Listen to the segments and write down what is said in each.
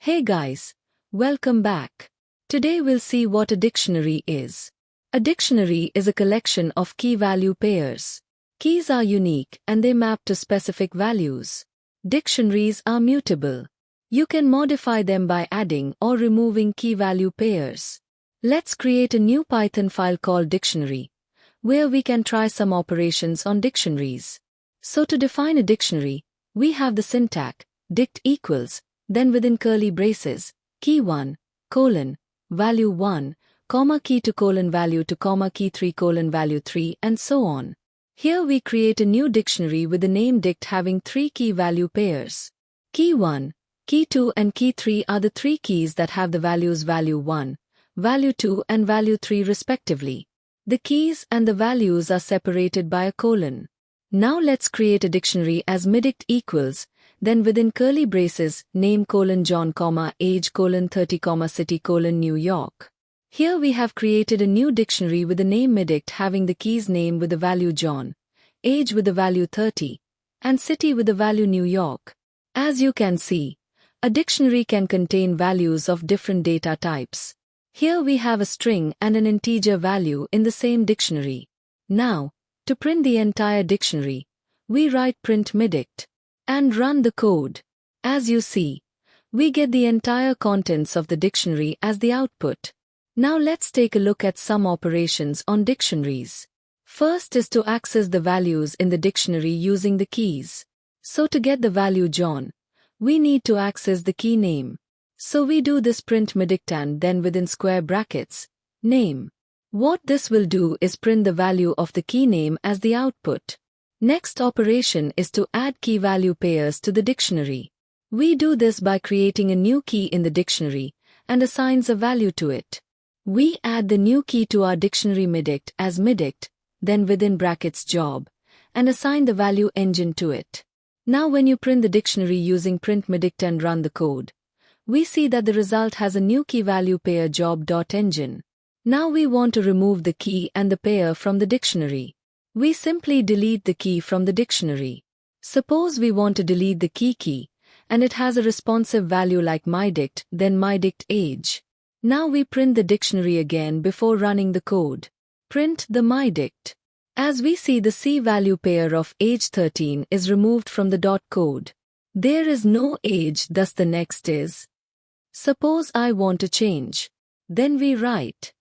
Hey guys, welcome back. Today we'll see what a dictionary is. A dictionary is a collection of key-value pairs. Keys are unique and they map to specific values. Dictionaries are mutable. You can modify them by adding or removing key-value pairs. Let's create a new Python file called dictionary, where we can try some operations on dictionaries. So to define a dictionary, we have the syntax, dict equals, then within curly braces, key1, colon, value 1, comma key 2 colon value 2 comma key 3 colon value 3 and so on. Here we create a new dictionary with the name dict having 3 key value pairs. Key 1, key 2 and key 3 are the 3 keys that have the values value 1, value 2 and value 3 respectively. The keys and the values are separated by a colon. Now let's create a dictionary as midict equals, then within curly braces, name colon John comma age colon 30 comma city colon New York. Here we have created a new dictionary with the name midict having the keys name with the value John, age with the value 30, and city with the value New York. As you can see, a dictionary can contain values of different data types. Here we have a string and an integer value in the same dictionary. Now, to print the entire dictionary, we write print midict and run the code. As you see, we get the entire contents of the dictionary as the output. Now let's take a look at some operations on dictionaries. First is to access the values in the dictionary using the keys. So to get the value John, we need to access the key name. So we do this print midict and then within square brackets, name. What this will do is print the value of the key name as the output. Next operation is to add key value pairs to the dictionary. We do this by creating a new key in the dictionary and assigns a value to it. We add the new key to our dictionary midict as midict, then within brackets job, and assign the value engine to it. Now when you print the dictionary using print midict and run the code, we see that the result has a new key value pair job.engine. Now we want to remove the key and the pair from the dictionary. We simply delete the key from the dictionary. Suppose we want to delete the key, and it has a responsive value like mydict, then mydict age. Now we print the dictionary again before running the code. Print the mydict. As we see, the C value pair of age 13 is removed from the dot code. There is no age, thus the next is. Suppose I want to change. Then we write.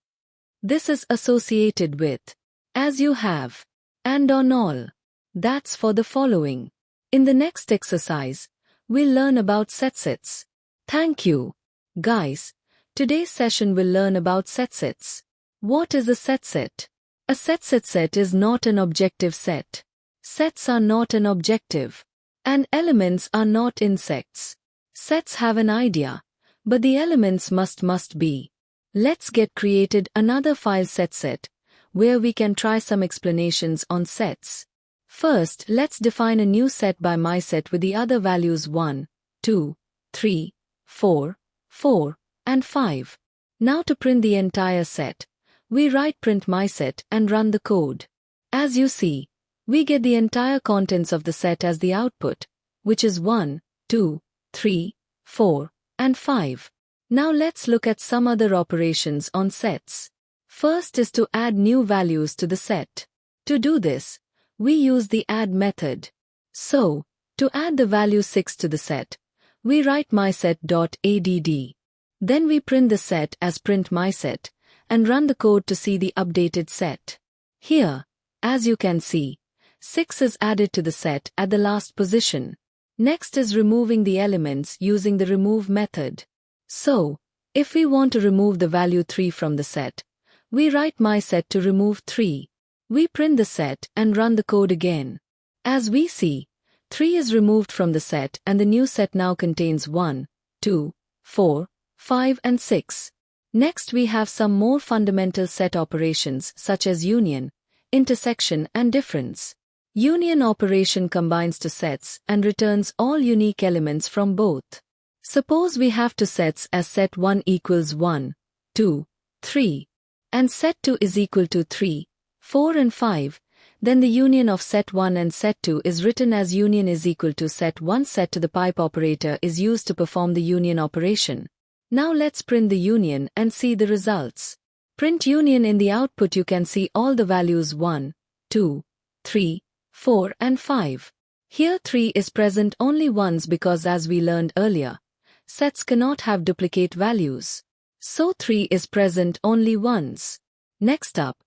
This is associated with, as you have, and on all. That's for the following. In the next exercise, we'll learn about sets. Thank you. Guys, today's session will learn set sets. What is a set? A set is not an objective set. Sets are not an objective. And elements are not insects. Sets have an idea, but the elements must be. Let's get created another file set, where we can try some explanations on sets. First, let's define a new set by myset with the other values 1, 2, 3, 4, 4, and 5. Now to print the entire set, we write print myset and run the code. As you see, we get the entire contents of the set as the output, which is 1, 2, 3, 4, and 5. Now let's look at some other operations on sets. First is to add new values to the set. To do this, we use the add method. So, to add the value 6 to the set, we write myset.add. Then we print the set as print myset and run the code to see the updated set. Here, as you can see, 6 is added to the set at the last position. Next is removing the elements using the remove method. So, if we want to remove the value 3 from the set, we write myset to remove 3. We print the set and run the code again. As we see, 3 is removed from the set and the new set now contains 1, 2, 4, 5 and 6. Next we have some more fundamental set operations such as union, intersection and difference. Union operation combines two sets and returns all unique elements from both. Suppose we have two sets as set 1 equals 1, 2, 3. And set 2 is equal to 3, 4 and 5, then the union of set 1 and set 2 is written as union is equal to set 1 set to the pipe operator is used to perform the union operation. Now let's print the union and see the results. Print union. In the output you can see all the values 1, 2, 3, 4 and 5. Here 3 is present only once because as we learned earlier, sets cannot have duplicate values. So 3 is present only once. Next up,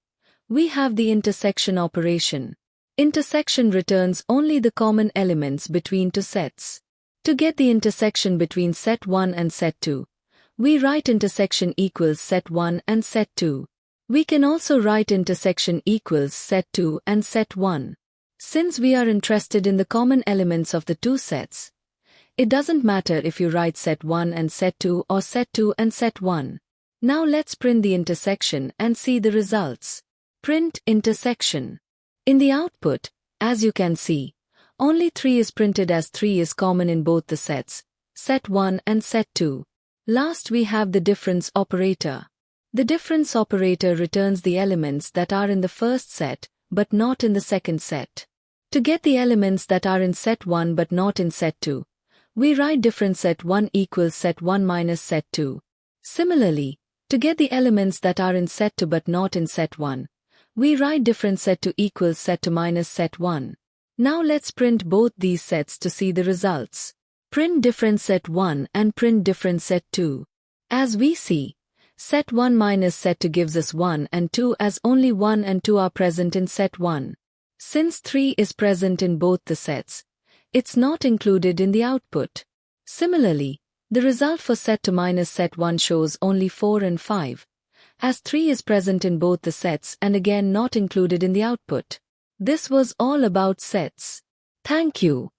we have the intersection operation. Intersection returns only the common elements between two sets. To get the intersection between set 1 and set 2, we write intersection equals set 1 and set 2. We can also write intersection equals set 2 and set 1. Since we are interested in the common elements of the two sets, it doesn't matter if you write set 1 and set 2 or set 2 and set 1. Now let's print the intersection and see the results. Print intersection. In the output, as you can see, only 3 is printed as 3 is common in both the sets, set 1 and set 2. Last we have the difference operator. The difference operator returns the elements that are in the first set, but not in the second set. To get the elements that are in set 1 but not in set 2, we write difference set 1 equals set 1 minus set 2. Similarly, to get the elements that are in set 2 but not in set 1, we write difference set 2 equals set 2 minus set 1. Now let's print both these sets to see the results. Print difference set 1 and print difference set 2. As we see, set 1 minus set 2 gives us 1 and 2 as only 1 and 2 are present in set 1. Since 3 is present in both the sets, it's not included in the output. Similarly, the result for set 2 minus set 1 shows only 4 and 5, as 3 is present in both the sets and again not included in the output. This was all about sets. Thank you.